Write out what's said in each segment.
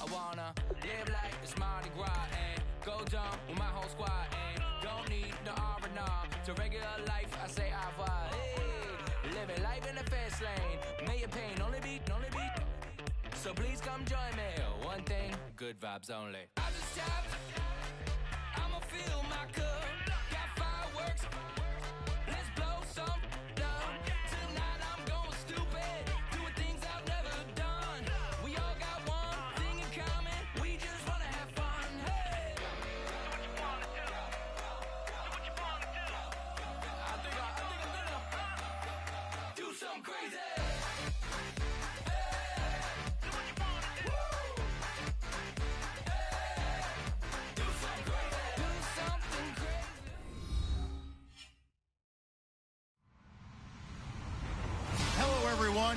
I wanna live like it's Mardi Gras and go dumb with my whole squad and don't need no R&R to regular life. I say au revoir. Hey, living life in the fast lane, million pain, only beat. So please come join me. One thing, good vibes only. I just tapped. I'ma fill my cup. Got fireworks. Let's blow some love. Tonight I'm going stupid, doing things I've never done. We all got one thing in common. We just wanna have fun. Hey. Do what you wanna do. Do what you wanna do. I think I'm gonna do something crazy.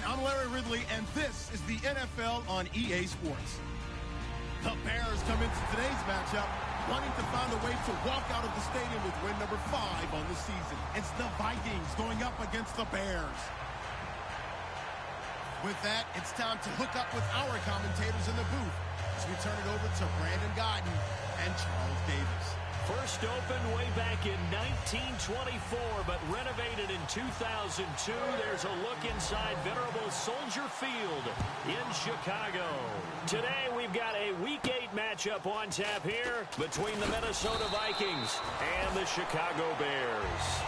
I'm Larry Ridley, and this is the NFL on EA Sports. The Bears come into today's matchup wanting to find a way to walk out of the stadium with win number 5 on the season. It's the Vikings going up against the Bears. With that, it's time to hook up with our commentators in the booth as we turn it over to Brandon Godden and Charles Davis. First opened way back in 1924, but renovated in 2002. There's a look inside venerable Soldier Field in Chicago. Today, we've got a Week 8 matchup on tap here between the Minnesota Vikings and the Chicago Bears.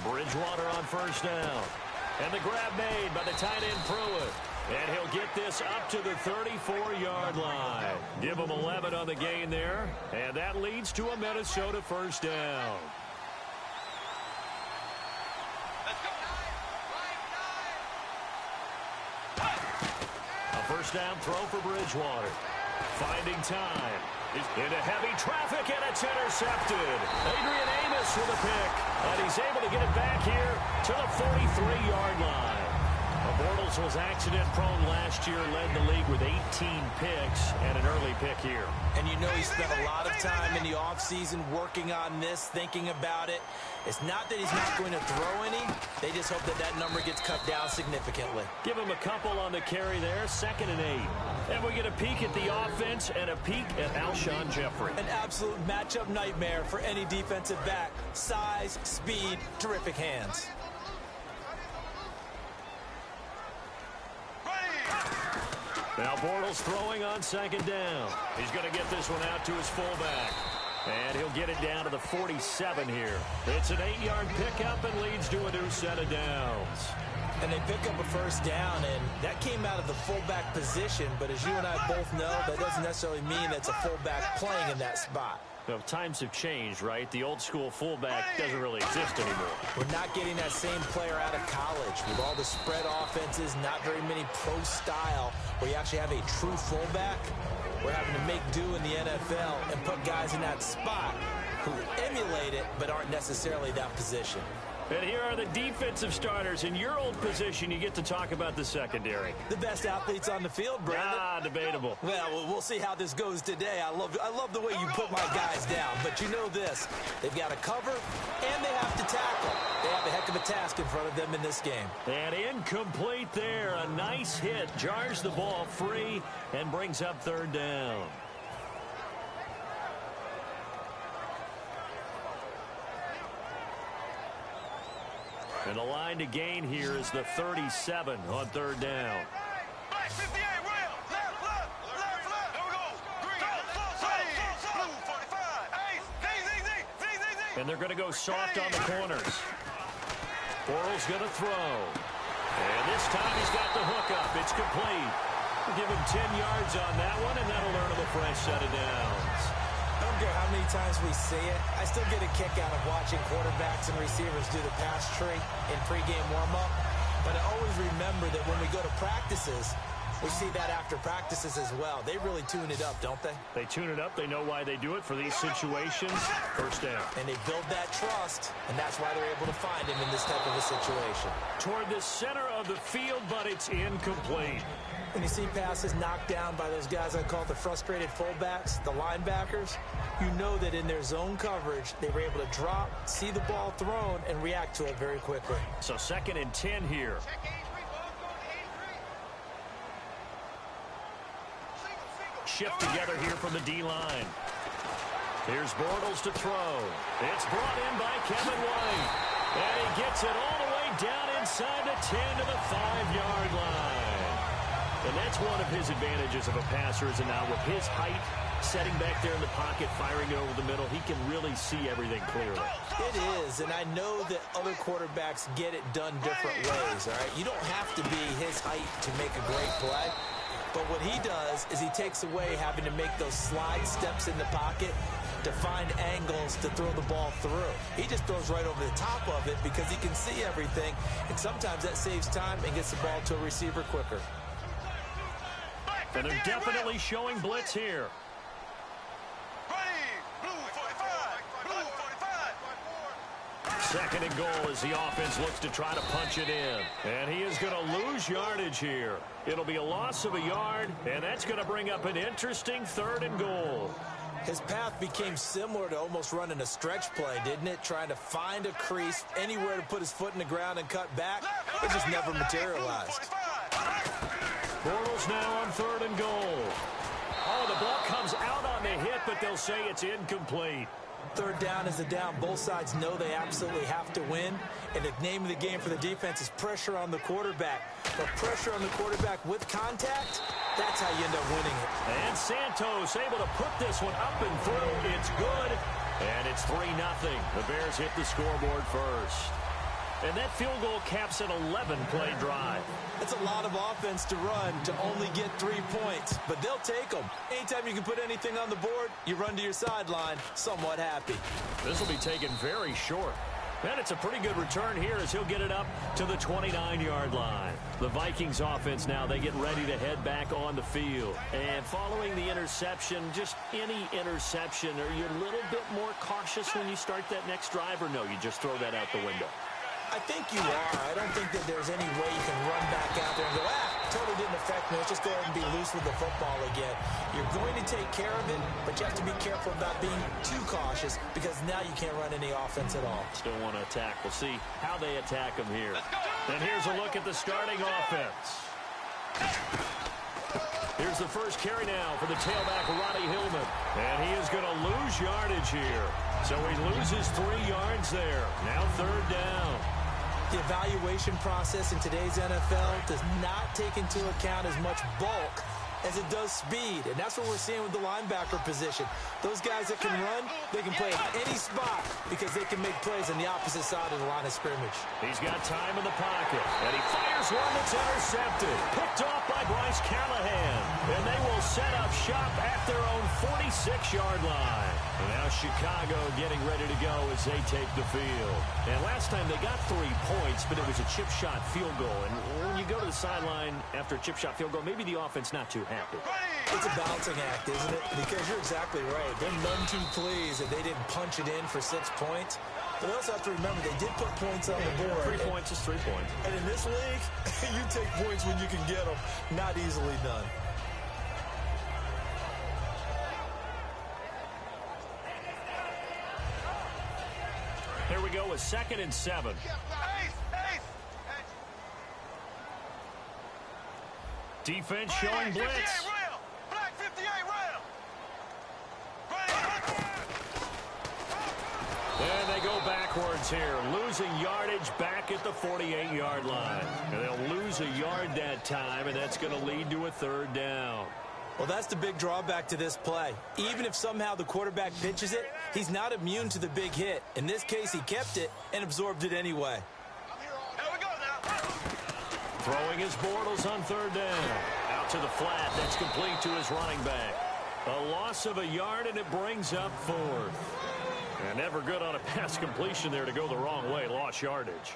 Bridgewater on first down. And the grab made by the tight end Pruitt. And he'll get this up to the 34-yard line. Give him 11 on the gain there. And that leads to a Minnesota first down. A first down throw for Bridgewater. Finding time. He's into heavy traffic, and it's intercepted. Adrian Amos with a pick. And he's able to get it back here to the 43-yard line. Bortles was accident-prone last year, led the league with 18 picks and an early pick here. And you know he spent a lot of time in the offseason working on this, thinking about it. It's not that he's not going to throw any. They just hope that that number gets cut down significantly. Give him a couple on the carry there, 2nd and 8. And we get a peek at the offense and a peek at Alshon Jeffrey. An absolute matchup nightmare for any defensive back. Size, speed, terrific hands. Now Bortles throwing on 2nd down. He's going to get this one out to his fullback. And he'll get it down to the 47 here. It's an 8-yard pickup and leads to a new set of downs. And they pick up a first down, and that came out of the fullback position. But as you and I both know, that doesn't necessarily mean that's a fullback playing in that spot. Well, times have changed, right? The old school fullback doesn't really exist anymore. We're not getting that same player out of college. With all the spread offenses, not very many pro style, where you actually have a true fullback. We're having to make do in the NFL and put guys in that spot who emulate it but aren't necessarily that position. And here are the defensive starters. In your old position, you get to talk about the secondary. The best athletes on the field, Brandon. Debatable. Well, we'll see how this goes today. I love the way you put my guys down. But you know this. They've got to cover, and they have to tackle. They have a heck of a task in front of them in this game. And incomplete there. A nice hit. Jars the ball free and brings up 3rd down. And the line to gain here is the 37 on 3rd down. Black 58, real. Left. There we go. Green. Blue 45. Z. And they're going to go soft on the corners. Bortles going to throw. And this time he's got the hook up. It's complete. We'll give him 10 yards on that one, and that'll earn him a fresh set of downs. I don't care how many times we see it. I still get a kick out of watching quarterbacks and receivers do the pass tree in pregame warm-up. But I always remember that when we go to practices, we see that after practices as well. They really tune it up, don't they? They tune it up. They know why they do it for these situations. First down. And they build that trust, and that's why they're able to find him in this type of a situation. Toward the center of the field, but it's incomplete. When you see passes knocked down by those guys I call the frustrated fullbacks, the linebackers, you know that in their zone coverage, they were able to drop, see the ball thrown, and react to it very quickly. So 2nd and 10 here. Shift together here from the D-line. Here's Bortles to throw. It's brought in by Kevin White. And he gets it all the way down inside the 10 to the 5-yard line. And that's one of his advantages of a passer, is now with his height, setting back there in the pocket, firing it over the middle, he can really see everything clearly. It is, and I know that other quarterbacks get it done different ways, all right? You don't have to be his height to make a great play. But what he does is he takes away having to make those slide steps in the pocket to find angles to throw the ball through. He just throws right over the top of it because he can see everything, and sometimes that saves time and gets the ball to a receiver quicker. And they're definitely showing blitz here. Second and goal as the offense looks to try to punch it in. And he is going to lose yardage here. It'll be a loss of a yard, and that's going to bring up an interesting 3rd and goal. His path became similar to almost running a stretch play, didn't it? Trying to find a crease, anywhere to put his foot in the ground and cut back. It just never materialized. Bortles now on 3rd and goal. Oh, the ball comes out on the hit, but they'll say it's incomplete. 3rd down is a down. Both sides know they absolutely have to win. And the name of the game for the defense is pressure on the quarterback. But pressure on the quarterback with contact, that's how you end up winning it. And Santos able to put this one up and through. It's good. And it's 3-0. The Bears hit the scoreboard first. And that field goal caps an 11-play drive. It's a lot of offense to run to only get 3 points, but they'll take them. Anytime you can put anything on the board, you run to your sideline somewhat happy. This will be taken very short. And it's a pretty good return here as he'll get it up to the 29-yard line. The Vikings offense now, they get ready to head back on the field. And following the interception, just any interception, are you a little bit more cautious when you start that next drive, or no, you just throw that out the window? I think you are. I don't think that there's any way you can run back out there and go, totally didn't affect me. Let's just go ahead and be loose with the football again. You're going to take care of it, but you have to be careful about being too cautious because now you can't run any offense at all. Still want to attack. We'll see how they attack them here. And here's a look at the starting offense. Here's the first carry now for the tailback, Roddy Hillman. And he is going to lose yardage here. So he loses 3 yards there. Now 3rd down. The evaluation process in today's NFL does not take into account as much bulk as it does speed. And that's what we're seeing with the linebacker position. Those guys that can run, they can play at any spot because they can make plays on the opposite side of the line of scrimmage. He's got time in the pocket, and he fires one that's intercepted. Picked off by Bryce Callahan. And they will set up shop at their own 46-yard line. And now Chicago getting ready to go as they take the field. And last time they got 3 points, but it was a chip shot field goal. And when you go to the sideline after a chip shot field goal, maybe the offense not too happy. It's a balancing act, isn't it? Because you're exactly right. They're none too pleased that they didn't punch it in for 6 points. But they also have to remember they did put points on the board. 3 points is 3 points. And in this league, you take points when you can get them. Not easily done. Here we go with 2nd and 7. Defense showing blitz. Black 58 round. And they go backwards here, losing yardage back at the 48-yard line. And they'll lose a yard that time, and that's going to lead to a 3rd down. Well, that's the big drawback to this play. Even if somehow the quarterback pitches it, he's not immune to the big hit. In this case, he kept it and absorbed it anyway. Here we go now. Throwing his Bortles on 3rd down. Out to the flat. That's complete to his running back. A loss of a yard, and it brings up 4th. And never good on a pass completion there to go the wrong way. Lost yardage.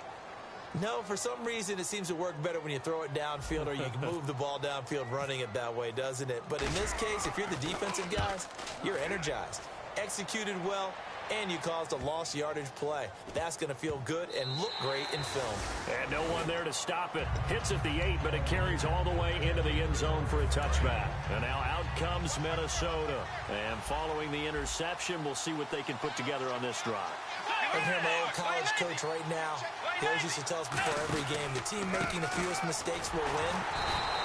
No, for some reason it seems to work better when you throw it downfield or you can move the ball downfield running it that way, doesn't it? But in this case, if you're the defensive guys, you're energized, executed well, and you caused a lost yardage play. That's going to feel good and look great in film. And no one there to stop it. Hits at the 8, but it carries all the way into the end zone for a touchback. And now out comes Minnesota. And following the interception, we'll see what they can put together on this drive. I hear my old college coach right now. He always used to tell us before every game, the team making the fewest mistakes will win.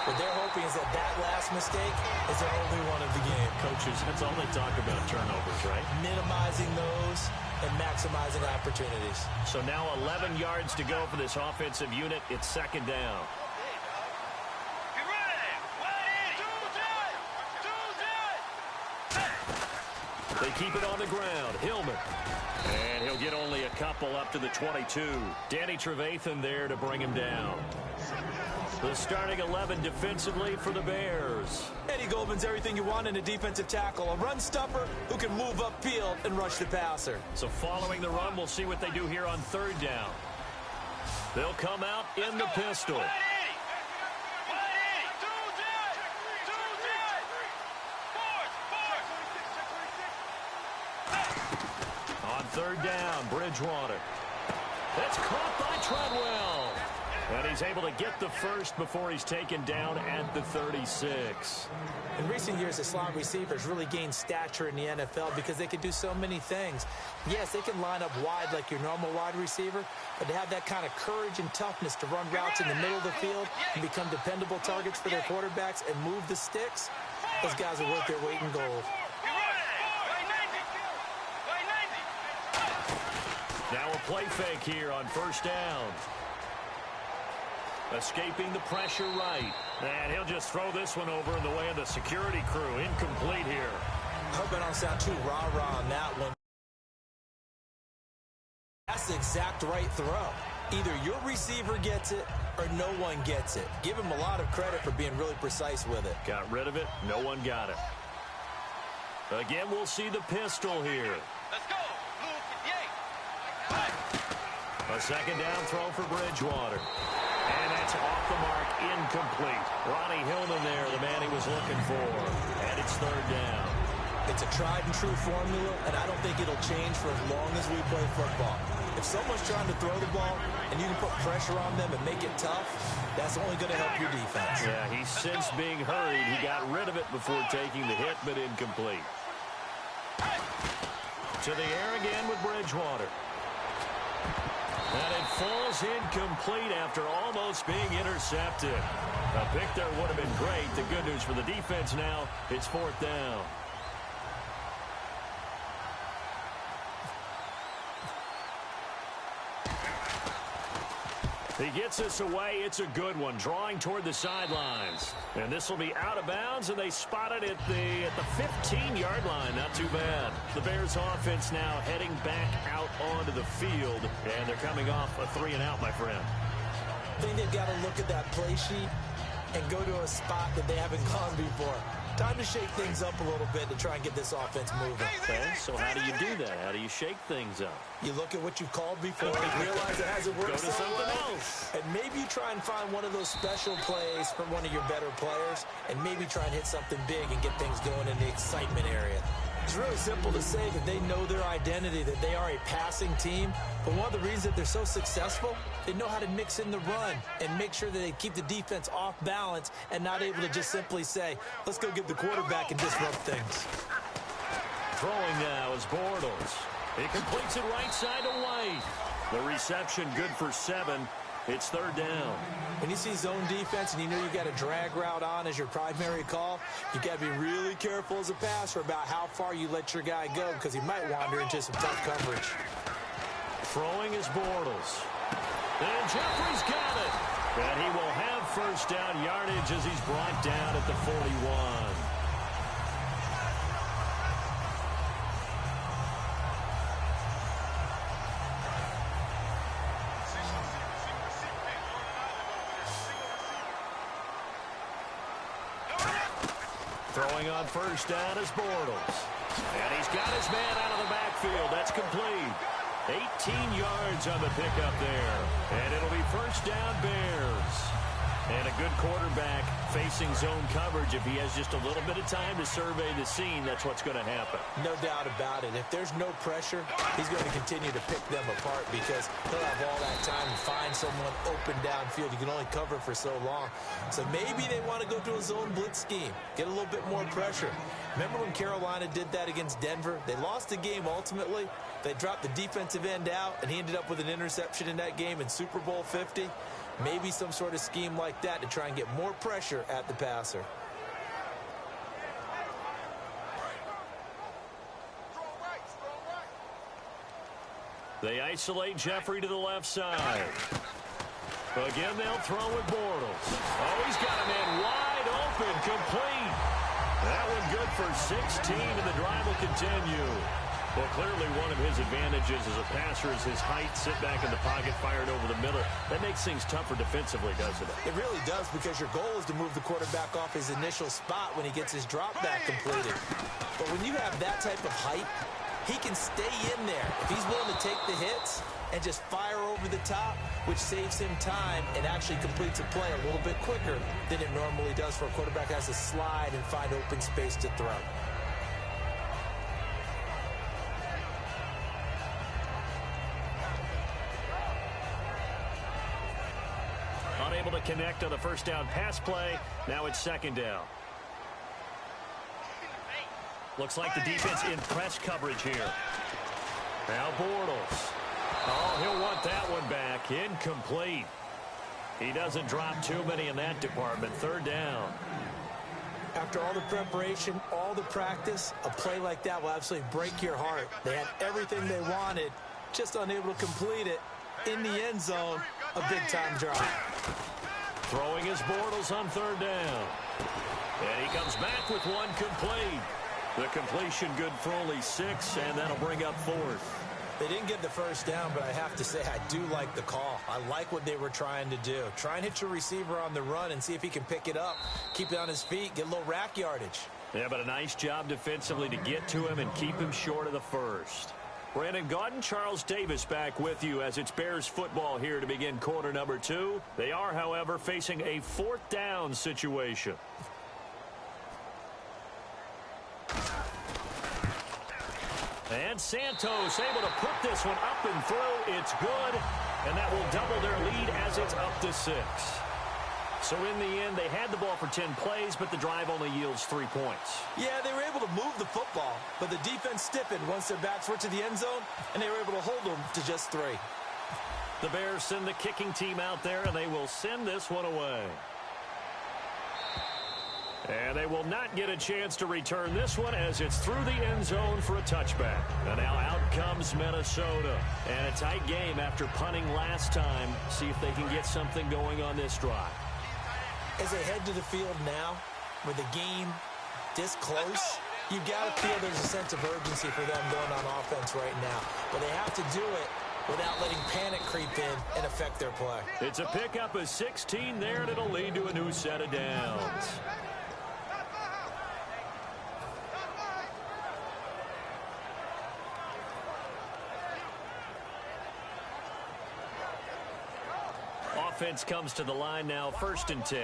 What they're hoping is that last mistake is their only one of the game. Coaches, that's all they talk about, turnovers, right? Minimizing those and maximizing opportunities. So now 11 yards to go for this offensive unit. It's second down. They keep it on the ground. Hillman. And he'll get only a couple up to the 22. Danny Trevathan there to bring him down. The starting 11 defensively for the Bears. Eddie Goldman's everything you want in a defensive tackle. A run stuffer who can move upfield and rush the passer. So following the run, we'll see what they do here on third down. They'll come out in the pistol. On third down, Bridgewater. That's caught by Treadwell. And he's able to get the first before he's taken down at the 36. In recent years, the slot receivers really gained stature in the NFL because they can do so many things. Yes, they can line up wide like your normal wide receiver, but to have that kind of courage and toughness to run routes in the middle of the field and become dependable targets for their quarterbacks and move the sticks, those guys are worth their weight in gold. Now a play fake here on first down. Escaping the pressure right. And he'll just throw this one over in the way of the security crew. Incomplete here. I hope I don't sound too rah-rah on that one. That's the exact right throw. Either your receiver gets it or no one gets it. Give him a lot of credit for being really precise with it. Got rid of it. No one got it. Again, we'll see the pistol here. Let's go. Blue 58. A second down throw for Bridgewater. And that's off the mark, incomplete. Ronnie Hillman there, the man he was looking for. And it's third down. It's a tried-and-true formula, and I don't think it'll change for as long as we play football. If someone's trying to throw the ball and you can put pressure on them and make it tough, that's only going to help your defense. Yeah, he's since being hurried. He got rid of it before taking the hit, but incomplete. To the air again with Bridgewater. And it falls incomplete after almost being intercepted. A pick there would have been great. The good news for the defense now, it's fourth down. He gets us away. It's a good one, drawing toward the sidelines. And this will be out of bounds, and they spot it at the 15-yard line. Not too bad. The Bears offense now heading back out onto the field, and they're coming off a 3-and-out, my friend. I think they've got to look at that play sheet and go to a spot that they haven't gone before. Time to shake things up a little bit to try and get this offense moving. Okay, so how do you do that? How do you shake things up? You look at what you've called before and realize it hasn't worked. Go to so something well. else. And maybe you try and find one of those special plays from one of your better players and maybe try and hit something big and get things going in the excitement area. It's really simple to say that they know their identity, that they are a passing team. But one of the reasons that they're so successful, they know how to mix in the run and make sure that they keep the defense off balance and not able to just simply say, let's go get the quarterback and disrupt things. Throwing now is Bortles. He completes it right side to White. The reception good for 7. It's third down. When you see zone defense and you know you got a drag route on as your primary call, you got to be really careful as a passer about how far you let your guy go because he might wander into some tough coverage. Throwing is Bortles. And Jeffrey's got it. And he will have first down yardage as he's brought down at the 41. Throwing on first down is Bortles. And he's got his man out of the backfield. That's complete. 18 yards on the pickup there. And it'll be first down, Bears. And a good quarterback facing zone coverage. If he has just a little bit of time to survey the scene, that's what's going to happen. No doubt about it. If there's no pressure, he's going to continue to pick them apart because he'll have all that time to find someone open downfield. You can only cover for so long. So maybe they want to go to a zone blitz scheme, get a little bit more pressure. Remember when Carolina did that against Denver? They lost the game ultimately. They dropped the defensive end out, and he ended up with an interception in that game in Super Bowl 50. Maybe some sort of scheme like that to try and get more pressure at the passer. They isolate Jeffrey to the left side. Again, they'll throw with Bortles. Oh, he's got a man wide open, complete. That one good for 16, and the drive will continue. Well, clearly one of his advantages as a passer is his height, sit back in the pocket, fired over the middle. That makes things tougher defensively, doesn't it? It really does, because your goal is to move the quarterback off his initial spot when he gets his drop back completed. But when you have that type of height, he can stay in there. If he's willing to take the hits and just fire over the top, which saves him time and actually completes a play a little bit quicker than it normally does for a quarterback that has to slide and find open space to throw. Unable to connect on the first down pass play. Now it's second down. Looks like the defense in press coverage here. Now Bortles. Oh, he'll want that one back. Incomplete. He doesn't drop too many in that department. Third down. After all the preparation, all the practice, a play like that will absolutely break your heart. They had everything they wanted, just unable to complete it. In the end zone, a big-time drop. Throwing his Bortles on third down. And he comes back with one complete. The completion good for only 6, and that'll bring up fourth. They didn't get the first down, but I have to say I do like the call. I like what they were trying to do. Try and hit your receiver on the run and see if he can pick it up, keep it on his feet, get a little rack yardage. Yeah, but a nice job defensively to get to him and keep him short of the first. Brandon Gaudin, Charles Davis back with you as it's Bears football here to begin quarter number 2. They are, however, facing a fourth down situation. And Santos able to put this one up and through. It's good, and that will double their lead as it's up to 6. So in the end, they had the ball for 10 plays, but the drive only yields 3 points. Yeah, they were able to move the football, but the defense stiffened once their backs were to the end zone, and they were able to hold them to just 3. The Bears send the kicking team out there, and they will send this one away. And they will not get a chance to return this one as it's through the end zone for a touchback. And now out comes Minnesota. And a tight game after punting last time. See if they can get something going on this drive. As they head to the field now, with the game this close, you've got to feel there's a sense of urgency for them going on offense right now. But they have to do it without letting panic creep in and affect their play. It's a pickup of 16 there, and it'll lead to a new set of downs. Offense comes to the line now, 1st and 10.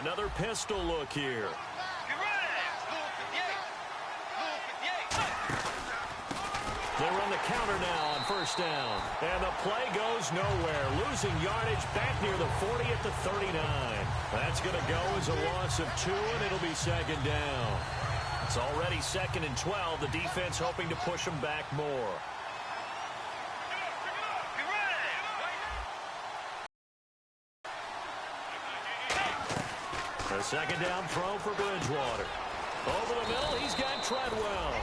Another pistol look here. They run the counter now on 1st down. And the play goes nowhere. Losing yardage back near the 40 at the 39. That's going to go as a loss of 2, and it'll be 2nd down. It's already 2nd and 12. The defense hoping to push them back more. A 2nd down throw for Bridgewater. Over the middle, he's got Treadwell.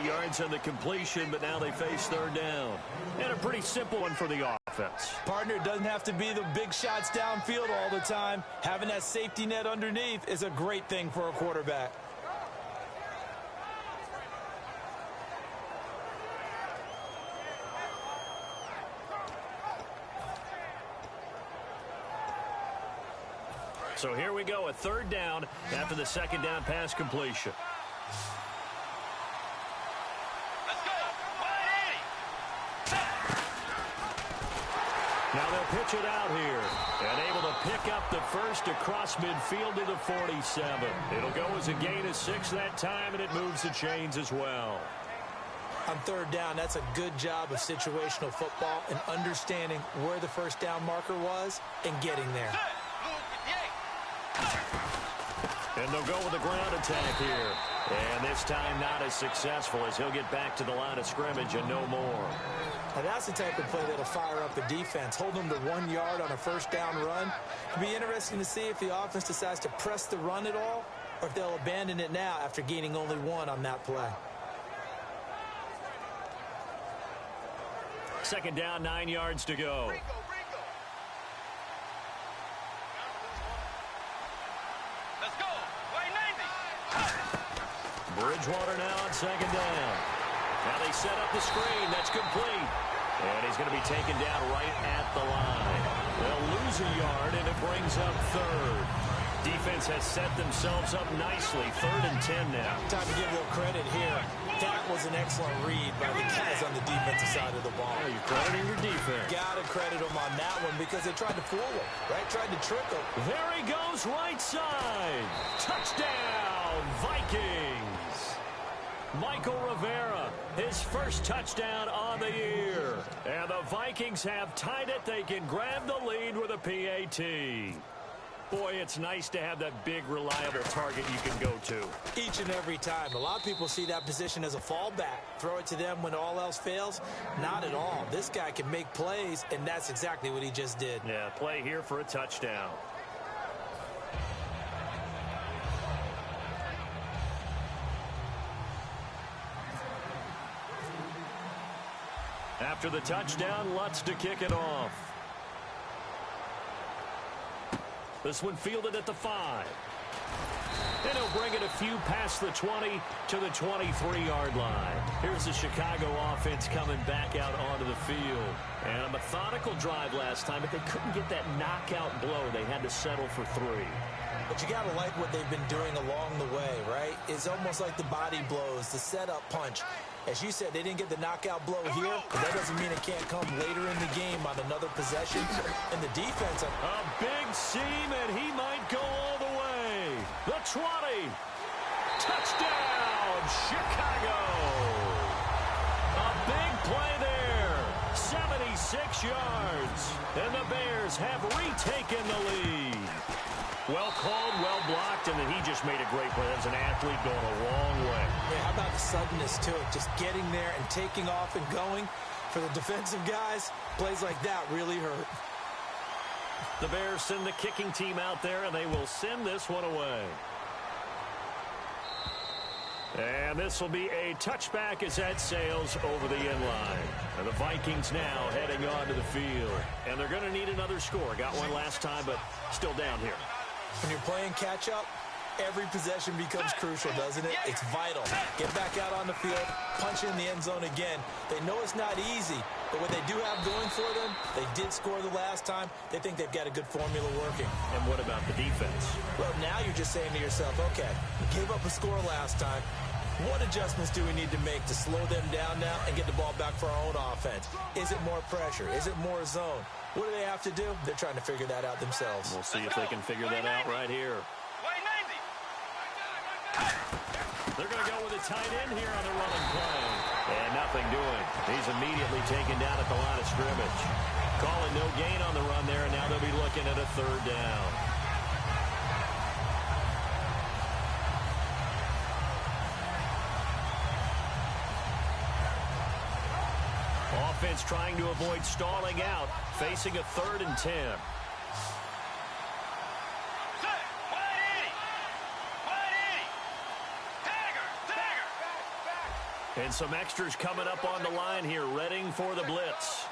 8 yards on the completion, but now they face 3rd down. And a pretty simple one for the offense. Partner, doesn't have to be the big shots downfield all the time. Having that safety net underneath is a great thing for a quarterback. So here we go, a 3rd down after the 2nd down pass completion. to pitch it out here. And able to pick up the first across midfield to the 47. It'll go as a gain of 6 that time, and it moves the chains as well. On third down, that's a good job of situational football and understanding where the first down marker was and getting there. And they'll go with a ground attack here. And this time not as successful as he'll get back to the line of scrimmage and no more. Now that's the type of play that'll fire up a defense. Hold them to 1 yard on a first down run. It'll be interesting to see if the offense decides to press the run at all or if they'll abandon it now after gaining only 1 on that play. Second down, 9 yards to go. Let's go. Way 90. Bridgewater now on second down. Now they set up the screen. That's complete. And he's going to be taken down right at the line. They'll lose a yard, and it brings up third. Defense has set themselves up nicely. 3rd and 10 now. Time to give a little credit here. That was an excellent read by the guys on the defensive side of the ball. Oh, you're crediting your defense. Got to credit them on that one because they tried to fool him, right? Tried to trick him. There he goes, right side. Touchdown, Vikings. Michael Rivera, his first touchdown on the year. And the Vikings have tied it. They can grab the lead with a PAT. Boy, it's nice to have that big, reliable target you can go to. Each and every time. A lot of people see that position as a fallback. Throw it to them when all else fails. Not at all. This guy can make plays, and that's exactly what he just did. Yeah, play here for a touchdown. After the touchdown, Lutz to kick it off. This one fielded at the 5. And he'll bring it a few past the 20 to the 23-yard line. Here's the Chicago offense coming back out onto the field. And a methodical drive last time, but they couldn't get that knockout blow. They had to settle for 3. But you got to like what they've been doing along the way, right? It's almost like the body blows, the setup punch. As you said, they didn't get the knockout blow here, but that doesn't mean it can't come later in the game on another possession. And the defense... A big seam, and he might go all the way. The 20. Touchdown, Chicago. A big play there. 76 yards. And the Bears have retaken the lead. Well called, well blocked, and then he just made a great play. As an athlete going a long way. Yeah, how about the suddenness to it? Just getting there and taking off and going. For the defensive guys, plays like that really hurt. The Bears send the kicking team out there, and they will send this one away. And this will be a touchback as that sails over the end line. And the Vikings now heading onto the field. And they're going to need another score. Got one last time, but still down here. When you're playing catch-up, every possession becomes crucial, doesn't it? It's vital. Get back out on the field, punch in the end zone again. They know it's not easy, but what they do have going for them, they did score the last time. They think they've got a good formula working. And what about the defense? Well, now you're just saying to yourself, okay, we gave up a score last time. What adjustments do we need to make to slow them down now and get the ball back for our own offense? Is it more pressure? Is it more zone? What do they have to do? They're trying to figure that out themselves. We'll see if they can figure that out right here. They're going to go with a tight end here on the running play. And nothing doing. He's immediately taken down at the line of scrimmage. Calling no gain on the run there, and now they'll be looking at a 3rd down. Offense trying to avoid stalling out, facing a 3rd and 10. And some extras coming up on the line here, readying for the blitz.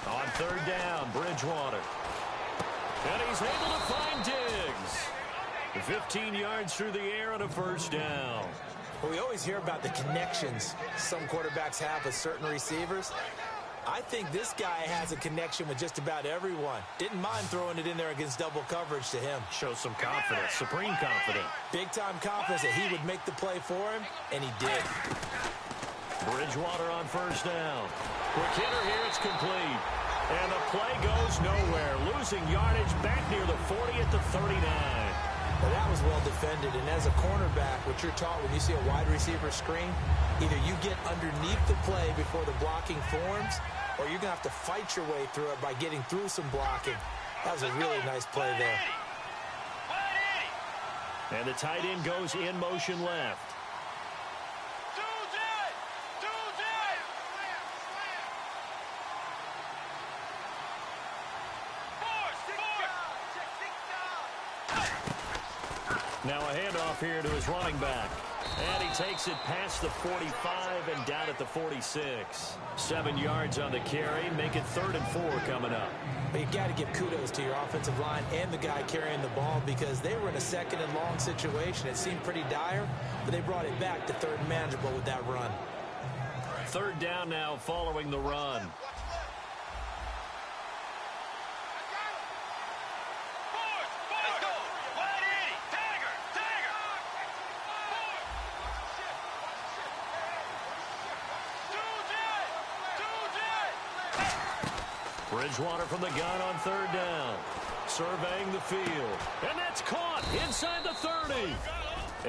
On 3rd down, Bridgewater. And he's able to find Diggs. 15 yards through the air on a 1st down. Well, we always hear about the connections some quarterbacks have with certain receivers. I think this guy has a connection with just about everyone. Didn't mind throwing it in there against double coverage to him. Shows some confidence, supreme confidence. Big-time confidence that he would make the play for him, and he did. Bridgewater on first down. Quick hitter here, it's complete. And the play goes nowhere. Losing yardage back near the 40 at the 39. Well, that was well defended. And as a cornerback, what you're taught when you see a wide receiver screen, either you get underneath the play before the blocking forms, or you're going to have to fight your way through it by getting through some blocking. That was a really nice play there. And the tight end goes in motion left. Now a handoff here to his running back. And he takes it past the 45 and down at the 46. 7 yards on the carry. Make it 3rd and 4 coming up. But you've got to give kudos to your offensive line and the guy carrying the ball because they were in a 2nd and long situation. It seemed pretty dire, but they brought it back to 3rd and manageable with that run. 3rd down now following the run. Bridgewater from the gun on 3rd down. Surveying the field. And that's caught inside the 30.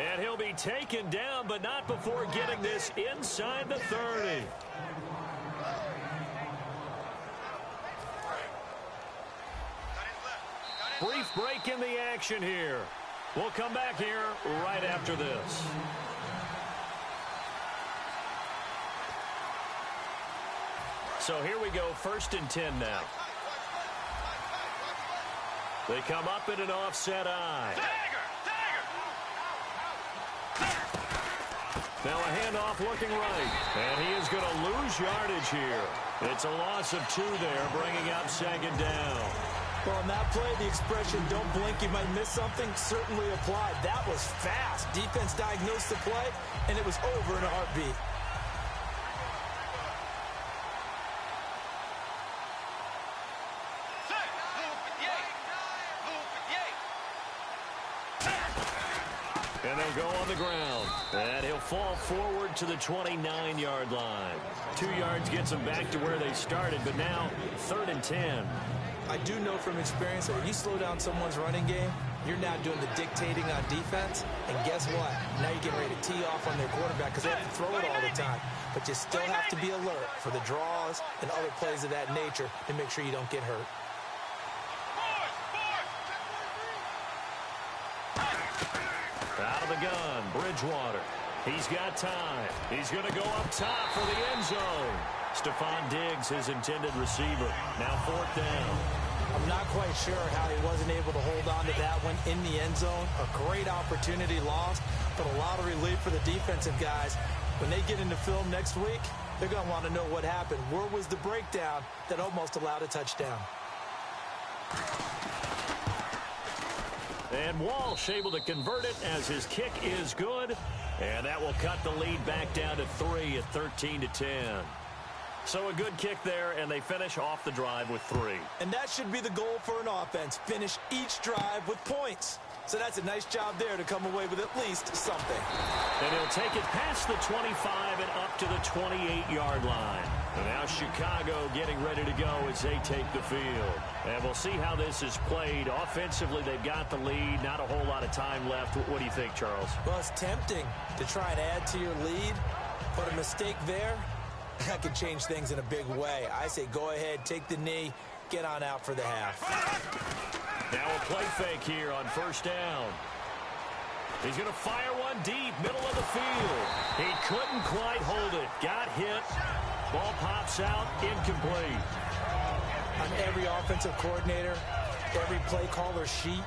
And he'll be taken down, but not before getting this inside the 30. Brief break in the action here. We'll come back here right after this. So here we go, 1st and 10 now. They come up in an offset eye. Now a handoff looking right. And he is going to lose yardage here. It's a loss of 2 there, bringing up 2nd down. Well, on that play, the expression, don't blink, you might miss something, certainly applied. That was fast. Defense diagnosed the play, and it was over in a heartbeat. And they'll go on the ground. And he'll fall forward to the 29-yard line. 2 yards gets them back to where they started, but now 3rd and 10. I do know from experience that when you slow down someone's running game, you're now doing the dictating on defense. And guess what? Now you're getting ready to tee off on their quarterback because they have to throw it all the time. But you still have to be alert for the draws and other plays of that nature to make sure you don't get hurt. Out of the gun, Bridgewater. He's got time. He's going to go up top for the end zone. Stephon Diggs, his intended receiver. Now 4th down. I'm not quite sure how he wasn't able to hold on to that one in the end zone. A great opportunity lost, but a lot of relief for the defensive guys. When they get into film next week, they're going to want to know what happened. Where was the breakdown that almost allowed a touchdown? And Walsh able to convert it as his kick is good. And that will cut the lead back down to 3 at 13-10. So a good kick there, and they finish off the drive with 3. And that should be the goal for an offense. Finish each drive with points. So that's a nice job there to come away with at least something. And he'll take it past the 25 and up to the 28-yard line. And now Chicago getting ready to go as they take the field. And we'll see how this is played. Offensively, they've got the lead. Not a whole lot of time left. What do you think, Charles? Well, it's tempting to try and add to your lead. But a mistake there, that could change things in a big way. I say go ahead, take the knee, get on out for the half. Now a play fake here on 1st down. He's going to fire one deep, middle of the field. He couldn't quite hold it. Got hit. Ball pops out, incomplete. On every offensive coordinator, every play caller sheet,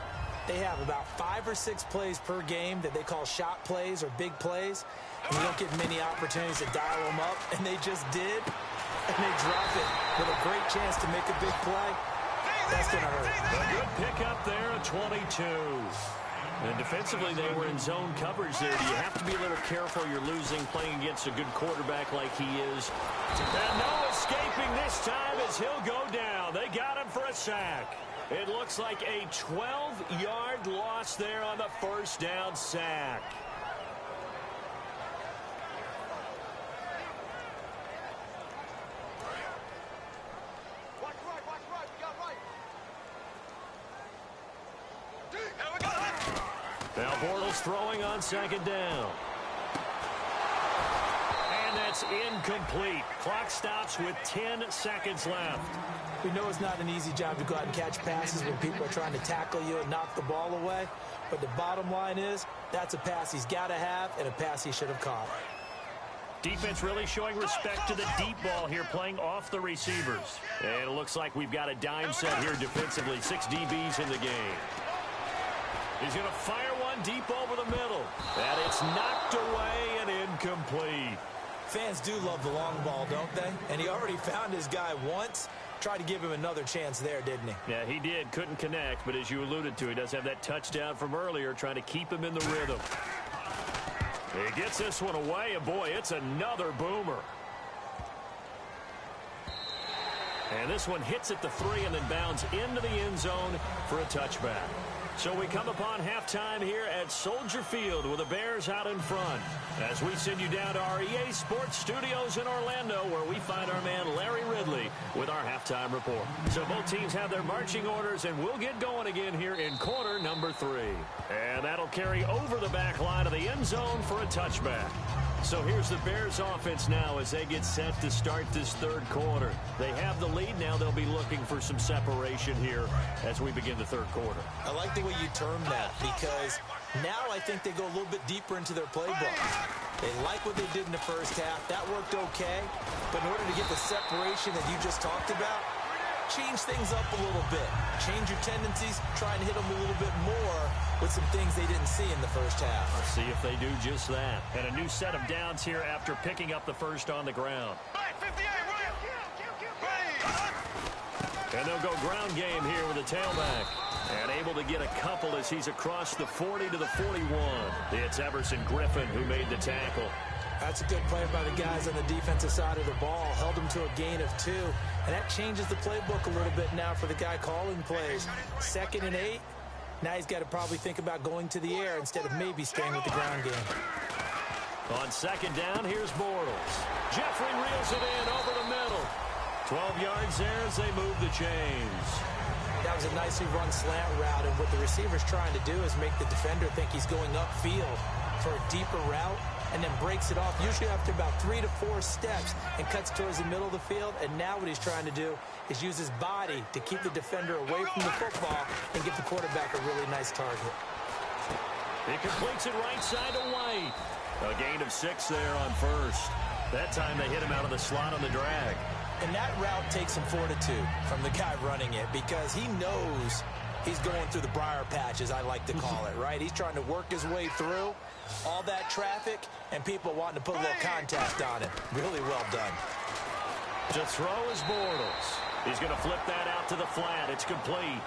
they have about 5 or 6 plays per game that they call shot plays or big plays. And you don't get many opportunities to dial them up, and they just did. And they drop it with a great chance to make a big play. That's going to hurt. A good pickup there at 22. And defensively, they were in zone coverage there. You have to be a little careful. You're losing playing against a good quarterback like he is. And no escaping this time as he'll go down. They got him for a sack. It looks like a 12-yard loss there on the 1st down sack. Bortles throwing on second down. And that's incomplete. Clock stops with 10 seconds left. We know it's not an easy job to go out and catch passes when people are trying to tackle you and knock the ball away. But the bottom line is, that's a pass he's got to have and a pass he should have caught. Defense really showing respect to the deep ball here, playing off the receivers. And it looks like we've got a dime set here defensively. 6 DBs in the game. He's going to fire one deep over the middle. And it's knocked away and incomplete. Fans do love the long ball, don't they? And he already found his guy once. Tried to give him another chance there, didn't he? Yeah, he did. Couldn't connect, but as you alluded to, he does have that touchdown from earlier, trying to keep him in the rhythm. He gets this one away, and boy, it's another boomer. And this one hits at the 3 and then bounds into the end zone for a touchback. So we come upon halftime here at Soldier Field with the Bears out in front. As we send you down to our EA Sports Studios in Orlando, where we find our man Larry Ridley with our halftime report. So both teams have their marching orders, and we'll get going again here in quarter number 3. And that'll carry over the back line of the end zone for a touchback. So here's the Bears offense now as they get set to start this third quarter. They have the lead. Now they'll be looking for some separation here as we begin the third quarter. I like the way you term that, because now I think they go a little bit deeper into their playbook. They like what they did in the first half. That worked okay. But in order to get the separation that you just talked about, change things up a little bit. Change your tendencies. Try and hit them a little bit more with some things they didn't see in the first half. Let's see if they do just that. And a new set of downs here after picking up the first on the ground. And they'll go ground game here with a tailback. And able to get a couple as he's across the 40 to the 41. It's Everson Griffin who made the tackle. That's a good play by the guys on the defensive side of the ball. Held him to a gain of 2. And that changes the playbook a little bit now for the guy calling plays. 2nd and 8. Now he's got to probably think about going to the air instead of maybe staying with the ground game. On second down, here's Bortles. Jeffrey reels it in over the middle. 12 yards there as they move the chains. That was a nicely run slant route, and what the receiver's trying to do is make the defender think he's going upfield for a deeper route, and then breaks it off, usually after about 3 to 4 steps, and cuts towards the middle of the field. And now what he's trying to do is use his body to keep the defender away from the football and give the quarterback a really nice target. He completes it right side to White. A gain of 6 there on first. That time they hit him out of the slot on the drag. And that route takes some fortitude from the guy running it, because he knows he's going through the briar patch, as I like to call it, right? He's trying to work his way through all that traffic and people wanting to put a little contact on it. Really well done. To throw is Bortles. He's going to flip that out to the flat. It's complete.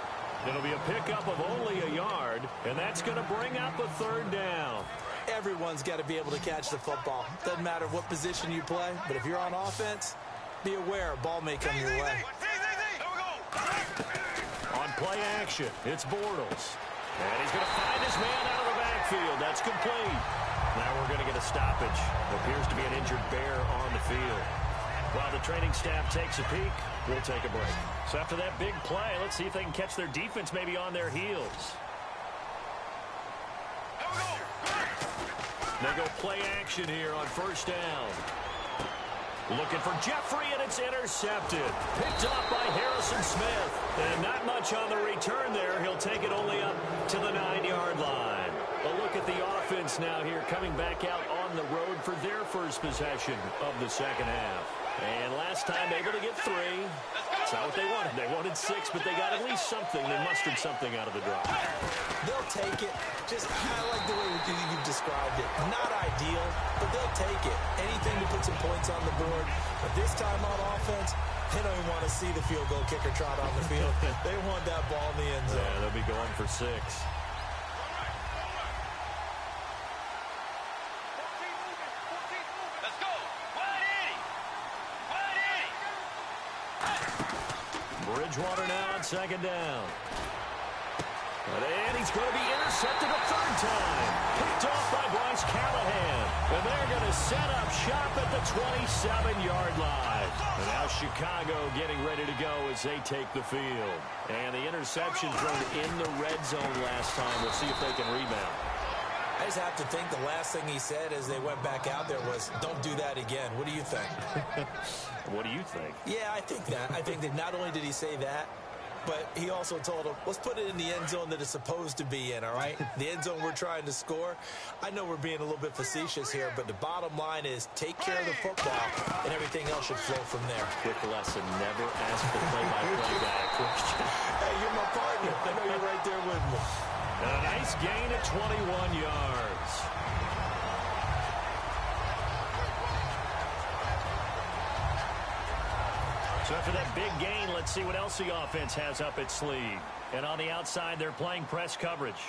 It'll be a pickup of only a yard, and that's going to bring up a third down. Everyone's got to be able to catch the football. Doesn't matter what position you play, but if you're on offense, be aware a ball may come your way. On play action, it's Bortles. And he's going to find his man out of the backfield. That's complete. Now we're going to get a stoppage. Appears to be an injured Bear on the field. While the training staff takes a peek, we'll take a break. So after that big play, let's see if they can catch their defense maybe on their heels. They go play action here on first down. Looking for Jeffrey, and it's intercepted. Picked off by Harrison Smith. And not much on the return there. He'll take it only up to the 9-yard line. A look at the offense now here, coming back out on the road for their first possession of the second half. And last time able to get 3. That's not what they wanted. They wanted 6, but they got at least something. They mustered something out of the drive. They'll take it. I like the way you've described it. Not ideal, but they'll take it. Anything to put some points on the board. But this time on offense, they don't even want to see the field goal kicker trot on the field. They want that ball in the end zone. Yeah, they'll be going for 6. Bridgewater now on second down. And he's going to be intercepted a third time. Picked off by Bryce Callahan. And they're going to set up shop at the 27-yard line. And now Chicago getting ready to go as they take the field. And the interception thrown in the red zone last time. We'll see if they can rebound. I just have to think the last thing he said as they went back out there was, don't do that again. What do you think? What do you think? Yeah, I think that. I think that not only did he say that, but he also told him, let's put it in the end zone that it's supposed to be in, all right? The end zone we're trying to score. I know we're being a little bit facetious here, but the bottom line is take care of the football, and everything else should flow from there. Quick lesson, never ask the play-by-play guy a question. Hey, you're my partner. I know you're right there with me. And a nice gain of 21 yards. So after that big gain, let's see what else the offense has up its sleeve. And on the outside, they're playing press coverage.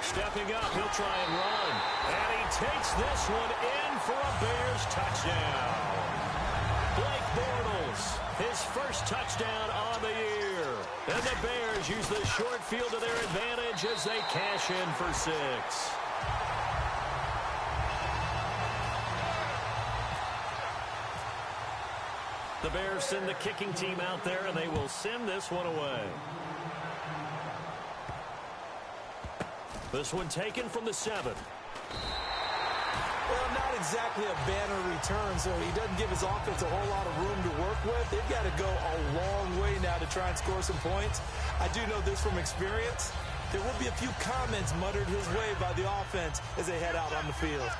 Stepping up, he'll try and run. And he takes this one in for a Bears touchdown. Blake Bortles, his first touchdown on the year. And the Bears use the short field to their advantage as they cash in for 6. The Bears send the kicking team out there, and they will send this one away. This one taken from the 7. Well, not exactly a banner return, so he doesn't give his offense a whole lot of room to work with. They've got to go a long way now to try and score some points. I do know this from experience. There will be a few comments muttered his way by the offense as they head out on the field.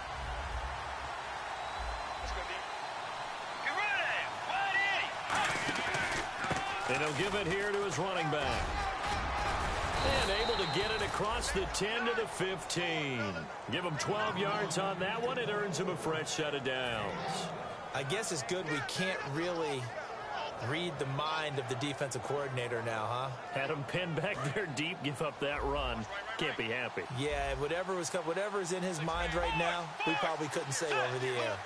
And he'll give it here to his running back. And able to get it across the 10 to the 15. Give him 12 yards on that one. It earns him a fresh set of downs. I guess it's good we can't really read the mind of the defensive coordinator now, huh? Had him pinned back there deep, give up that run. Can't be happy. Yeah, whatever's in his mind right now, we probably couldn't say over the air.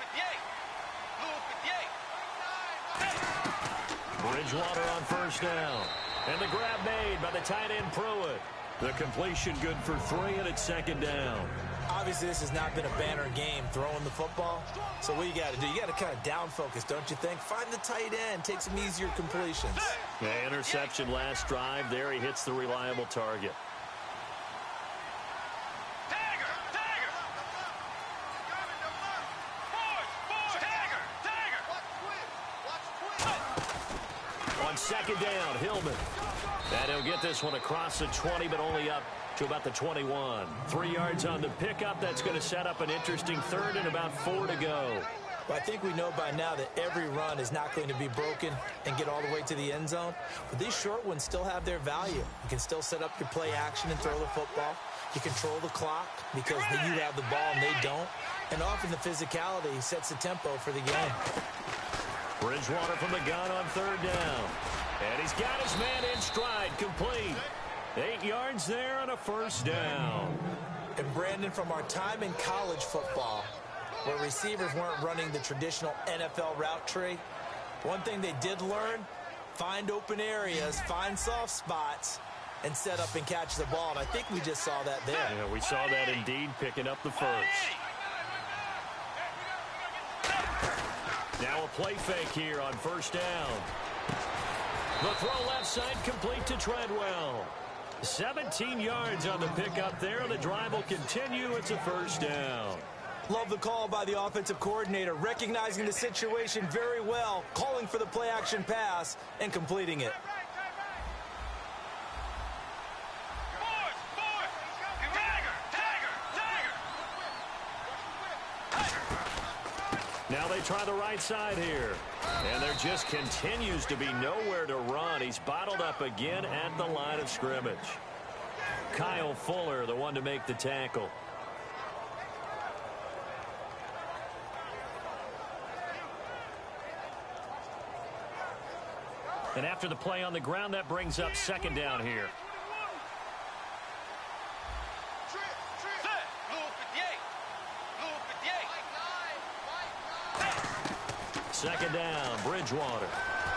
Bridgewater on first down. And the grab made by the tight end Pruitt. The completion good for 3, and it's second down. Obviously, this has not been a banner game throwing the football. So what you got to do, you got to kind of down focus, don't you think? Find the tight end, take some easier completions. The interception last drive. There he hits the reliable target. On second down, Hillman. And he'll get this one across the 20, but only up to about the 21. 3 yards on the pickup. That's going to set up an interesting third and about 4 to go. Well, I think we know by now that every run is not going to be broken and get all the way to the end zone. But these short ones still have their value. You can still set up your play action and throw the football. You control the clock because you have the ball and they don't. And often the physicality sets the tempo for the game. Bridgewater from the gun on third down. And he's got his man in stride, complete. 8 yards there and a first down. And Brandon, from our time in college football, where receivers weren't running the traditional NFL route tree, one thing they did learn, find open areas, find soft spots, and set up and catch the ball. And I think we just saw that there. Yeah, we saw that indeed, picking up the first. Now a play fake here on first down. The throw left side complete to Treadwell. 17 yards on the pickup there. The drive will continue. It's a first down. Love the call by the offensive coordinator, recognizing the situation very well, calling for the play-action pass and completing it. Now they try the right side here. And there just continues to be nowhere to run. He's bottled up again at the line of scrimmage. Kyle Fuller, the one to make the tackle. And after the play on the ground, that brings up second down here. Second down, Bridgewater.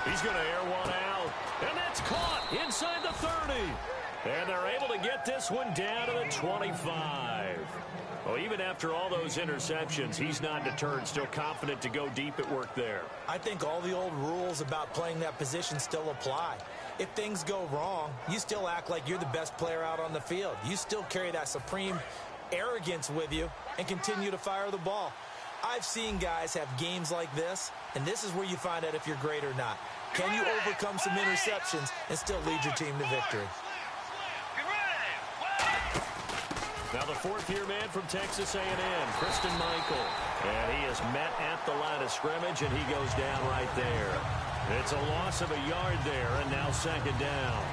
He's going to air one out. And that's caught inside the 30. And they're able to get this one down to the 25. Well, even after all those interceptions, he's not deterred, still confident to go deep at work there. I think all the old rules about playing that position still apply. if things go wrong, you still act like you're the best player out on the field. You still carry that supreme arrogance with you and continue to fire the ball. I've seen guys have games like this, and this is where you find out if you're great or not. Can you overcome some interceptions and still lead your team to victory? Now the fourth-year man from Texas A&M, Christian Michael. And he is met at the line of scrimmage, and he goes down right there. It's a loss of a yard there, and now second down.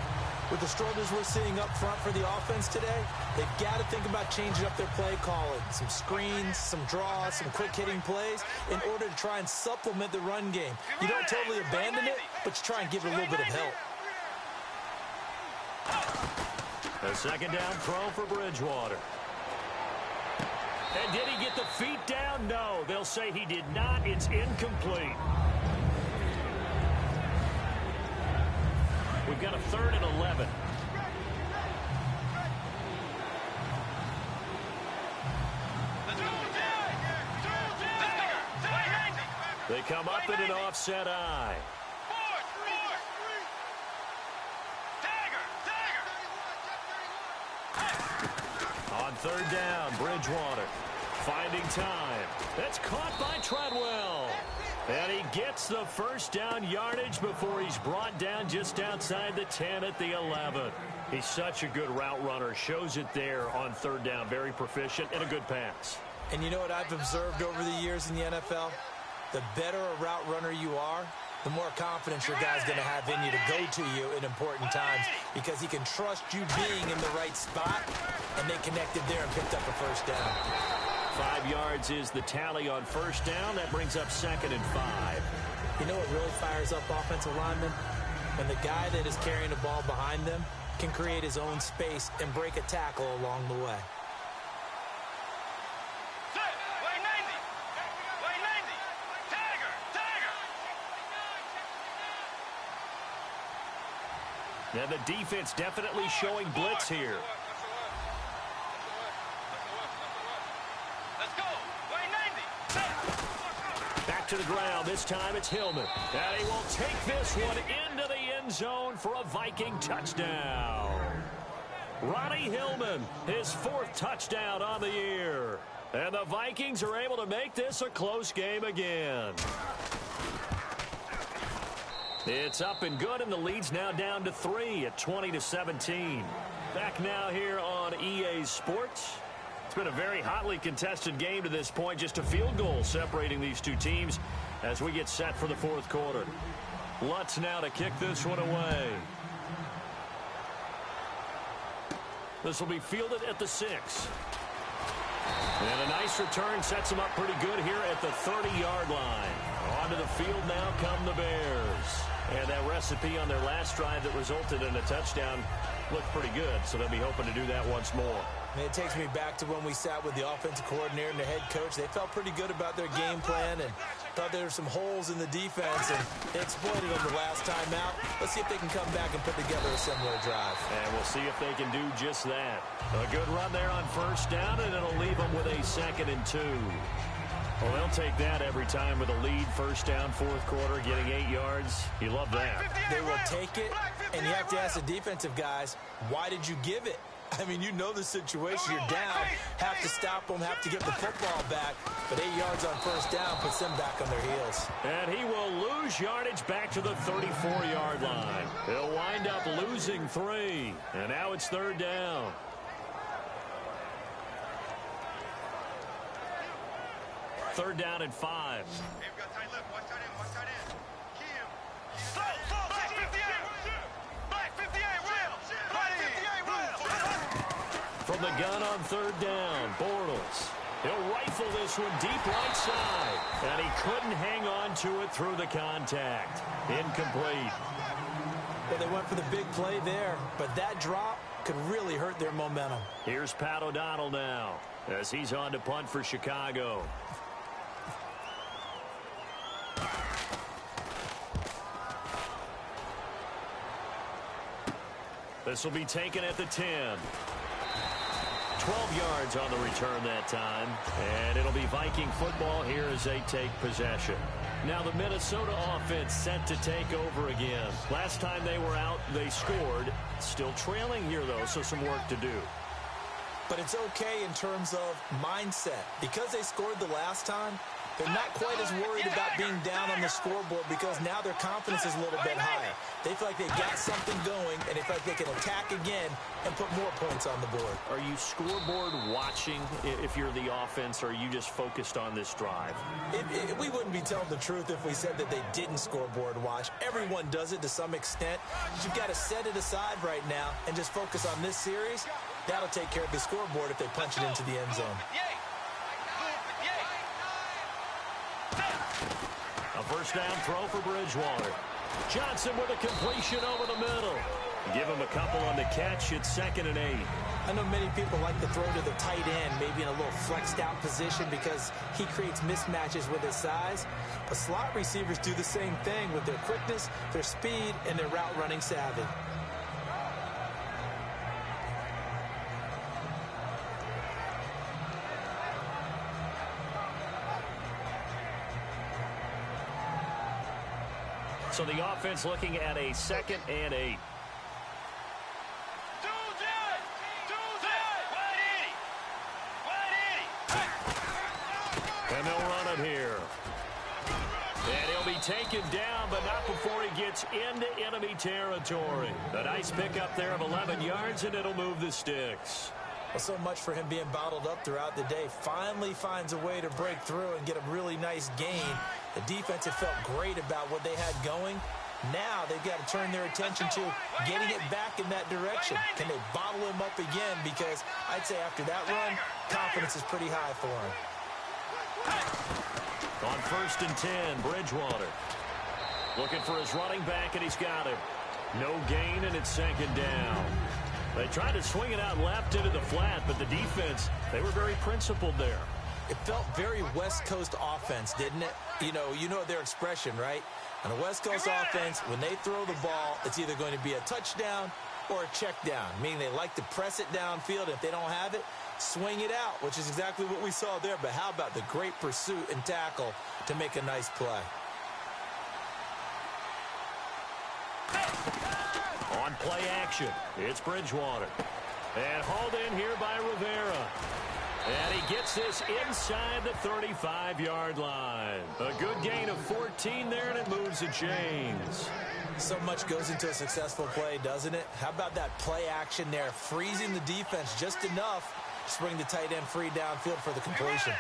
With the struggles we're seeing up front for the offense today, they've got to think about changing up their play calling. Some screens, some draws, some quick-hitting plays in order to try and supplement the run game. You don't totally abandon it, but you try and give it a little bit of help. A second down throw for Bridgewater. And did he get the feet down? No, they'll say he did not. It's incomplete. We've got a 3rd and 11. They come up in an offset eye. On 3rd down, Bridgewater finding time. That's caught by Treadwell. And he gets the first down yardage before he's brought down just outside the 10 at the 11. He's such a good route runner. Shows it there on 3rd down. Very proficient and a good pass. And you know what I've observed over the years in the NFL? The better a route runner you are, the more confidence your guy's going to have in you to go to you in important times because he can trust you being in the right spot, and they connected there and picked up a first down. 5 yards is the tally on first down. That brings up 2nd and 5. You know what really fires up offensive linemen? When the guy that is carrying the ball behind them can create his own space and break a tackle along the way. Now the defense definitely showing blitz here. Let's go. Back to the ground. This time it's Hillman. And he will take this one into the end zone for a Viking touchdown. Ronnie Hillman, his 4th touchdown on the year. And the Vikings are able to make this a close game again. It's up and good, and the lead's now down to 3 at 20-17. Back now here on EA Sports. It's been a very hotly contested game to this point. Just a field goal separating these two teams as we get set for the 4th quarter. Lutz now to kick this one away. This will be fielded at the 6. And a nice return sets him up pretty good here at the 30-yard line. Onto the field now come the Bears. And that recipe on their last drive that resulted in a touchdown looked pretty good, so they'll be hoping to do that once more. And it takes me back to when we sat with the offensive coordinator and the head coach. They felt pretty good about their game plan and thought there were some holes in the defense, and they exploited them the last time out. Let's see if they can come back and put together a similar drive. And we'll see if they can do just that. A good run there on first down, and it'll leave them with a 2nd and 2. Well, they'll take that every time with a lead. First down, 4th quarter, getting 8 yards. You love that. They will take it, and you have to ask the defensive guys, why did you give it? I mean, you know the situation. You're down, have to stop them, have to get the football back. But 8 yards on first down puts them back on their heels. And he will lose yardage back to the 34-yard line. He'll wind up losing 3. And now it's 3rd down. Third down and 5. From the gun on 3rd down, Bortles. He'll rifle this one deep right side. And he couldn't hang on to it through the contact. Incomplete. Well, they went for the big play there, but that drop could really hurt their momentum. Here's Pat O'Donnell now as he's on to punt for Chicago. This will be taken at the 10. 12 yards on the return that time. And it'll be Viking football here as they take possession. Now the Minnesota offense set to take over again. Last time they were out, they scored. Still trailing here, though, so some work to do. But it's okay in terms of mindset. Because they scored the last time, they're not quite as worried about being down on the scoreboard because now their confidence is a little bit higher. They feel like they got something going, and they feel like they can attack again and put more points on the board. Are you scoreboard watching if you're the offense, or are you just focused on this drive? We wouldn't be telling the truth if we said that they didn't scoreboard watch. Everyone does it to some extent. But you've got to set it aside right now and just focus on this series. That'll take care of the scoreboard if they punch it into the end zone. A first down throw for Bridgewater. Johnson with a completion over the middle. Give him a couple on the catch. It's 2nd and 8. I know many people like to throw to the tight end, maybe in a little flexed out position because he creates mismatches with his size. But slot receivers do the same thing with their quickness, their speed, and their route running savvy. So the offense looking at a 2nd and 8. And they'll run it here. And he'll be taken down, but not before he gets into enemy territory. A nice pickup there of 11 yards, and it'll move the sticks. Well, so much for him being bottled up throughout the day. Finally finds a way to break through and get a really nice gain. The defense had felt great about what they had going. Now they've got to turn their attention to getting it back in that direction. Can they bottle him up again? Because I'd say after that run, confidence is pretty high for him. On 1st and 10, Bridgewater. Looking for his running back, and he's got him. No gain, and it's 2nd down. They tried to swing it out left into the flat, but the defense, they were very principled there. It felt very West Coast offense, didn't it? You know their expression, right? On a West Coast offense, when they throw the ball, it's either going to be a touchdown or a check down, meaning they like to press it downfield. If they don't have it, swing it out, which is exactly what we saw there. But how about the great pursuit and tackle to make a nice play? On play action, it's Bridgewater. And hauled in here by Rivera. And he gets this inside the 35-yard line. A good gain of 14 there, and it moves the chains. So much goes into a successful play, doesn't it? How about that play action there, freezing the defense just enough to bring the tight end free downfield for the completion.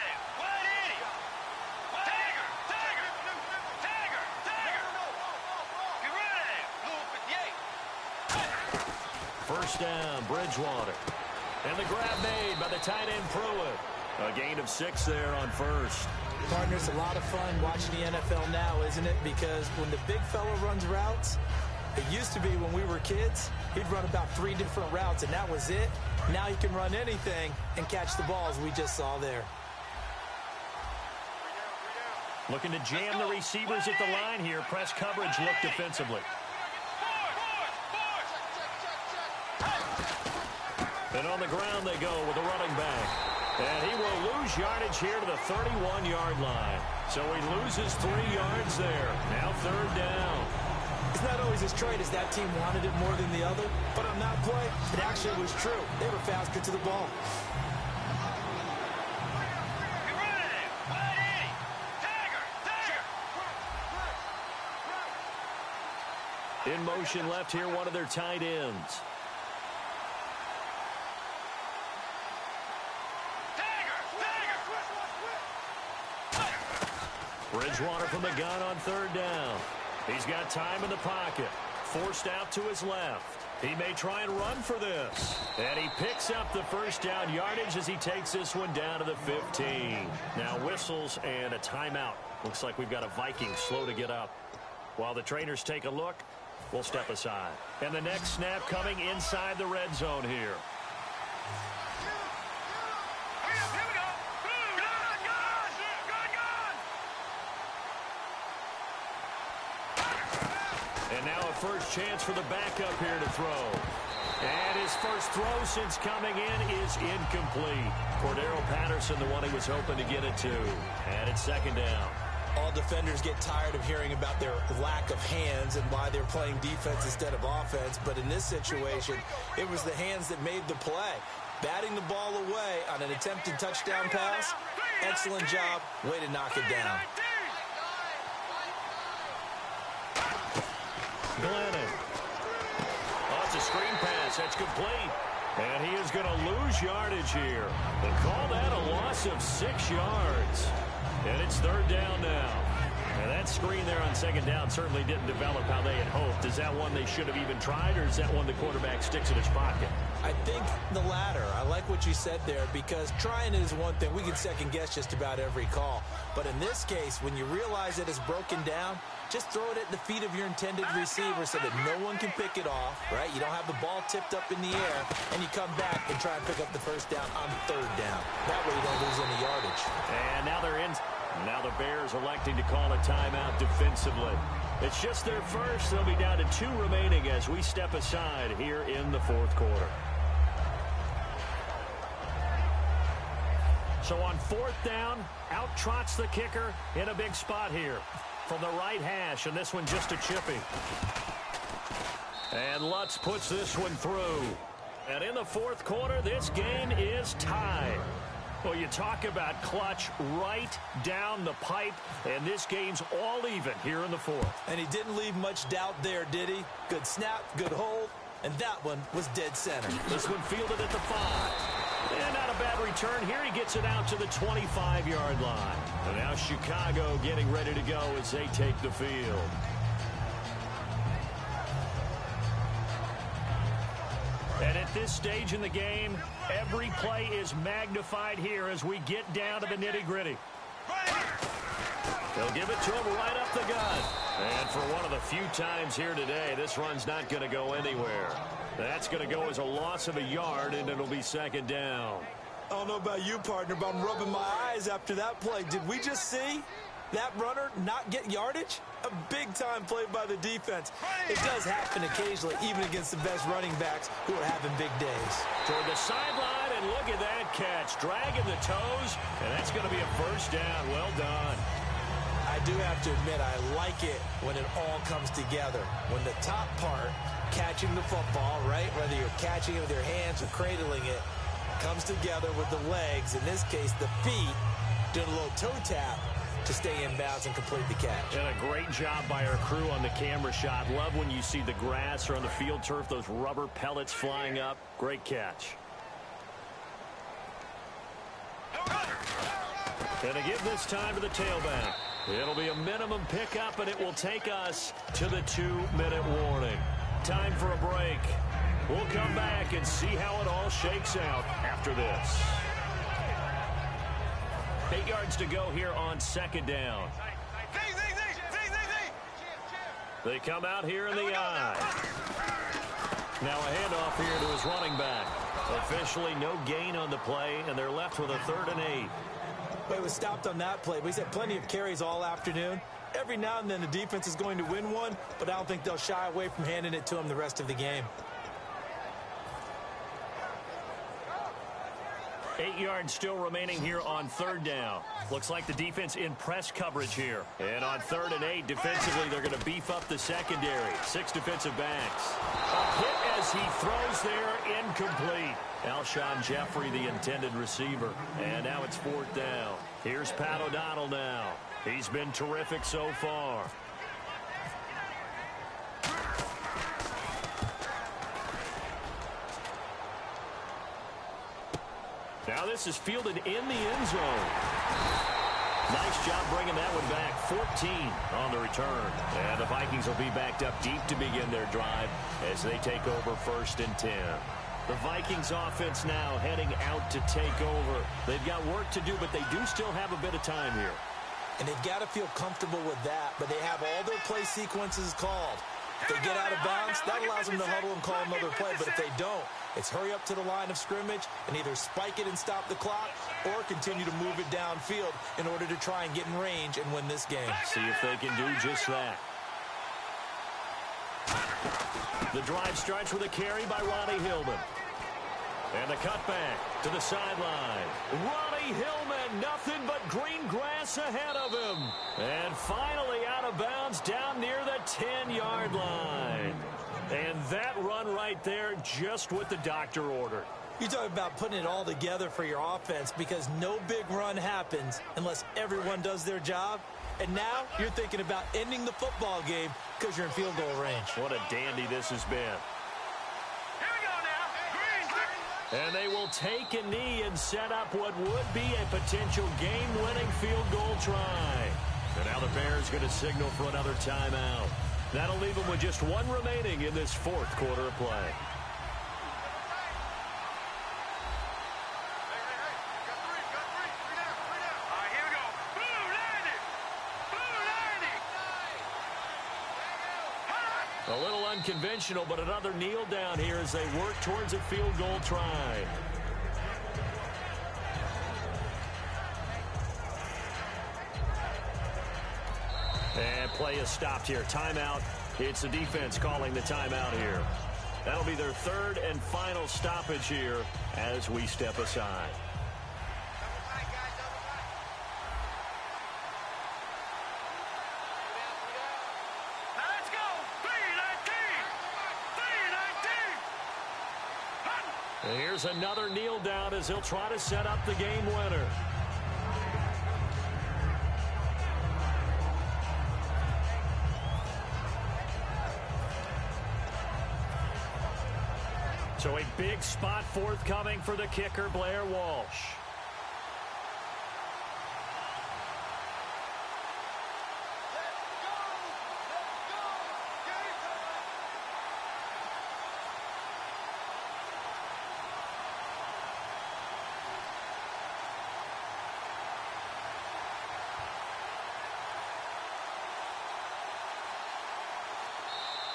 First down, Bridgewater. And the grab made by the tight end Pruitt. A gain of 6 there on 1st. Partner, it's a lot of fun watching the NFL now, isn't it? Because when the big fella runs routes, it used to be when we were kids, he'd run about 3 different routes, and that was it. Now he can run anything and catch the balls we just saw there. Looking to jam the receivers at the line here. Press coverage look defensively. And on the ground they go with a running back. And he will lose yardage here to the 31-yard line. So he loses 3 yards there. Now 3rd down. It's not always as straight as that team wanted it more than the other. But on that play, it actually was true. They were faster to the ball. In motion left here, one of their tight ends. Bridgewater from the gun on 3rd down. He's got time in the pocket. Forced out to his left. He may try and run for this. And he picks up the first down yardage as he takes this one down to the 15. Now whistles and a timeout. Looks like we've got a Viking slow to get up. While the trainers take a look, we'll step aside. And the next snap coming inside the red zone here. And now a first chance for the backup here to throw. And his first throw since coming in is incomplete. Cordero Patterson, the one he was hoping to get it to. And it's 2nd down. All defenders get tired of hearing about their lack of hands and why they're playing defense instead of offense. But in this situation, it was the hands that made the play. Batting the ball away on an attempted touchdown pass. Excellent job. Way to knock it down. Glennon. Oh, it's a screen pass. That's complete. And he is going to lose yardage here. They call that a loss of 6 yards. And it's third down now. And that screen there on second down certainly didn't develop how they had hoped. Is that one they should have even tried, or is that one the quarterback sticks in his pocket? I think the latter. I like what you said there, because trying it is one thing. We can second guess just about every call. But in this case, when you realize that it's broken down, just throw it at the feet of your intended receiver so that no one can pick it off, right? You don't have the ball tipped up in the air, and you come back and try and pick up the first down on third down. That way you don't lose any yardage. And now they're in. Now the Bears electing to call a timeout defensively. It's just their first. They'll be down to 2 remaining as we step aside here in the fourth quarter. So on fourth down, out trots the kicker in a big spot here from the right hash, and this one just a chippy. And Lutz puts this one through. And in the fourth quarter, this game is tied. Well, you talk about clutch right down the pipe, and this game's all even here in the fourth. And he didn't leave much doubt there, did he? Good snap, good hold, and that one was dead center. This one fielded at the 5. And not a bad return here. He gets it out to the 25-yard line. And now Chicago getting ready to go as they take the field. And at this stage in the game, every play is magnified here as we get down to the nitty-gritty. They'll give it to him right up the gut. And for one of the few times here today, this run's not going to go anywhere. That's going to go as a loss of a yard, and it'll be second down. I don't know about you, partner, but I'm rubbing my eyes after that play. Did we just see that runner not get yardage? A big-time play by the defense. It does happen occasionally, even against the best running backs who are having big days. Toward the sideline, and look at that catch. Dragging the toes, and that's going to be a first down. Well done. I do have to admit, I like it when it all comes together. When the top part, catching the football, right, whether you're catching it with your hands or cradling it, comes together with the legs, in this case the feet, doing a little toe tap to stay in bounds and complete the catch. And a great job by our crew on the camera shot. Love when you see the grass or on the field turf, those rubber pellets flying up. Great catch. And to give this time to the tailback. It'll be a minimum pickup, and it will take us to the 2-minute warning. Time for a break. We'll come back and see how it all shakes out after this. 8 yards to go here on second down. They come out here in the eye. Now a handoff here to his running back. Officially no gain on the play, and they're left with a 3rd and 8. But it was stopped on that play. But he's had plenty of carries all afternoon. Every now and then the defense is going to win one, but I don't think they'll shy away from handing it to him the rest of the game. 8 yards still remaining here on third down. Looks like the defense in press coverage here. And on 3rd and 8, defensively, they're going to beef up the secondary. 6 defensive backs. A hit as he throws there, incomplete. Alshon Jeffrey, the intended receiver. And now it's 4th down. Here's Pat O'Donnell now. He's been terrific so far. Now this is fielded in the end zone. Nice job bringing that one back. 14 on the return. And the Vikings will be backed up deep to begin their drive as they take over 1st and 10. The Vikings offense now heading out to take over. They've got work to do, but they do still have a bit of time here. And they've got to feel comfortable with that, but they have all their play sequences called. If they get out of bounds, that allows them to huddle and call another play. But if they don't, it's hurry up to the line of scrimmage and either spike it and stop the clock or continue to move it downfield in order to try and get in range and win this game. See if they can do just that. The drive starts with a carry by Ronnie Hillman. And the cutback to the sideline. Ronnie Hillman, nothing but green grass ahead of him. And finally out of bounds down near the 10-yard line. And that run right there, just what the doctor ordered. You're talking about putting it all together for your offense, because no big run happens unless everyone does their job. And now you're thinking about ending the football game because you're in field goal range. What a dandy this has been. And they will take a knee and set up what would be a potential game-winning field goal try. And now the Bears going to signal for another timeout. That'll leave them with just one remaining in this fourth quarter of play. A little unconventional, but another kneel down here as they work towards a field goal try. And play is stopped here. Timeout. It's the defense calling the timeout here. That'll be their third and final stoppage here as we step aside. And here's another kneel down as he'll try to set up the game winner. So a big spot forthcoming for the kicker, Blair Walsh.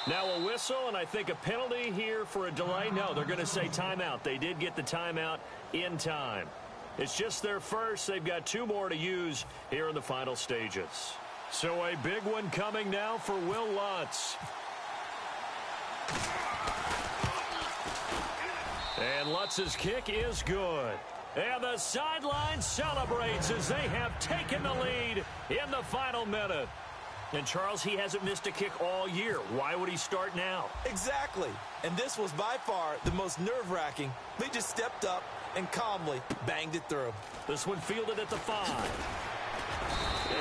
Now a whistle, and I think a penalty here for a delay. No, they're going to say timeout. They did get the timeout in time. It's just their first. They've got two more to use here in the final stages. So a big one coming now for Will Lutz. And Lutz's kick is good. And the sideline celebrates as they have taken the lead in the final minute. And, Charles, he hasn't missed a kick all year. Why would he start now? Exactly. And this was by far the most nerve-wracking. They just stepped up and calmly banged it through. This one fielded at the 5.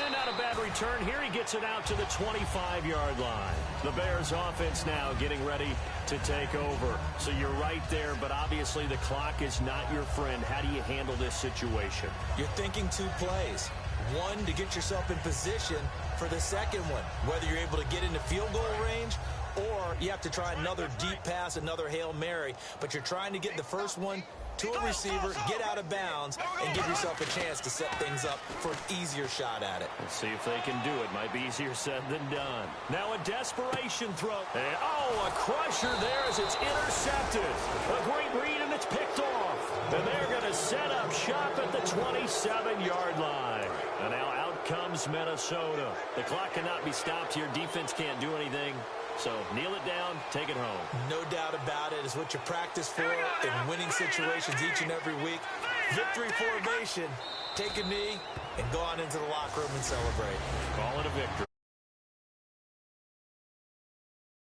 And not a bad return here. He gets it out to the 25-yard line. The Bears offense now getting ready to take over. So you're right there, but obviously the clock is not your friend. How do you handle this situation? You're thinking two plays. One, to get yourself in position for the second one, whether you're able to get into field goal range or you have to try another deep pass, another Hail Mary, but you're trying to get the first one to a receiver, get out of bounds, and give yourself a chance to set things up for an easier shot at it. Let's see if they can do it. Might be easier said than done. Now a desperation throw. And, a crusher there as it's intercepted. A great read, and it's picked off. And they're going to set up shop at the 27-yard line. And now out comes Minnesota. The clock cannot be stopped here. Defense can't do anything. So kneel it down, take it home. No doubt about it. It's what you practice for in winning situations each and every week. Victory formation. Take a knee and go on into the locker room and celebrate. Call it a victory.